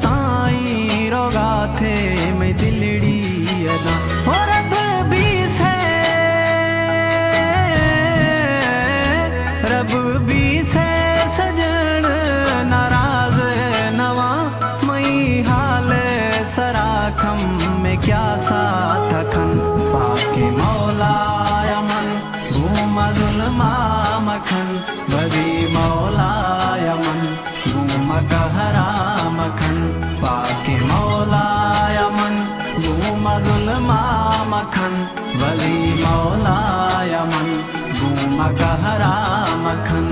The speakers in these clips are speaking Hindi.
ताई रोगा थे मैं दिलड़ी अदा हो रब भी से रब भी से सजन नाराज नवा मई हाल सराखम में क्या साथ खन पाके मौला यमन घूमा जुल्मा मखन बदी मौला यमन घूमा कहरा मखन पाके मौला यमन घूमा जुल्मा मखन बदी मौला यमन घूमा कहरा मखन।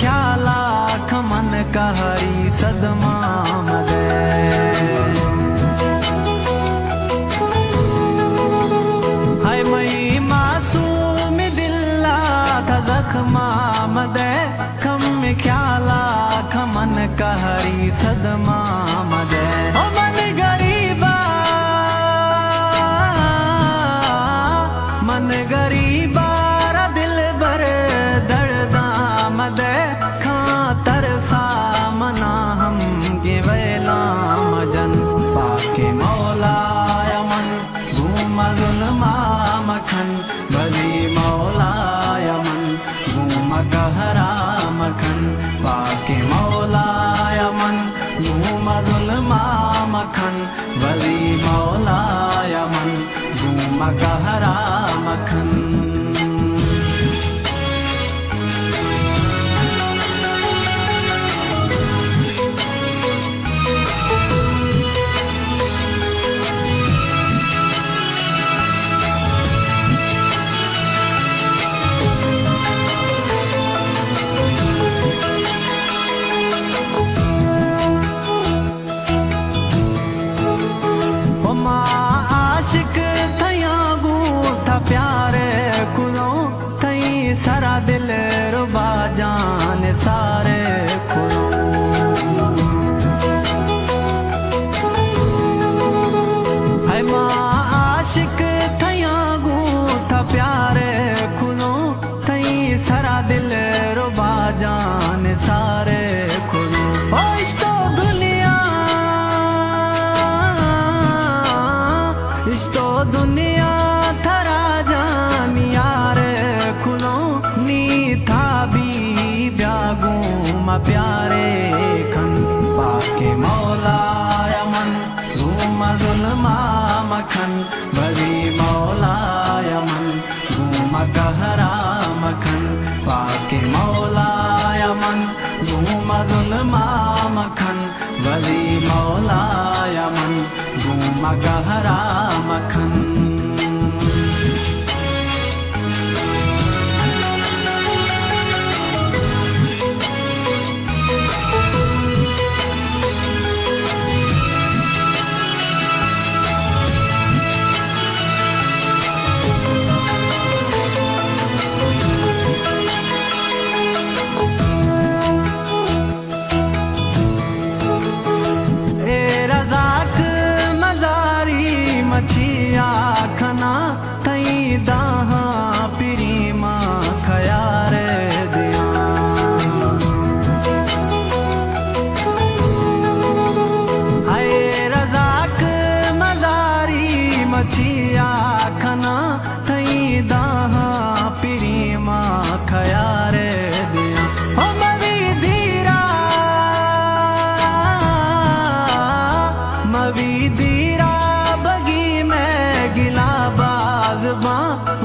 ख्याला खमन कहरी सदमा मदे हाय मई मासूम दिल्ला था जख्मा मदे खम ख्याला खमन कहरी सदमा मदे ओ मन गरीबा मन गरीबा दिल भर दर्दा मदे तरसा मना हम गिवेला मजन पाके मौला यमन घूमा जुल्मा मखन बदी मौला यमन घूमा कहरा मखन पाके मौला यमन घूमा जुल्मा मखन बदी मौला यमन घूमा कहरा मखन। प्यारे खुदों थई सारा दिल रुबा जान सारे खुदों है माँ आशिक थया गूथा प्यारे खुदों थई सारा दिल रुबा जान सारे खुदों ओ इश्तो दुनिया इश्तो दुनिया प्यारे खन पाके मौला यमन घूमा जुल्मा मखन बदी मौला यमन घूमा कहरा मखन पाके मौला यमन घूमा जुल्मा मखन बदी मौला यमन घूमा कहरा मखन। खना तई दाहा पिरी माँ खयार दिया हाय रजाक मदारी मछिया खना तई दाहा पिरी माँ खयार दिया हो मवी धीरा मवी धीरा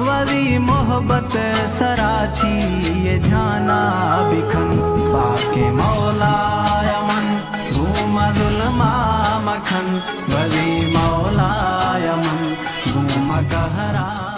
वरी मोहब्बत सराची ये जाना बिखन पाके मौला यमन घूमा जुल्मा मखन वरी मौला यमन घूमा कहरा।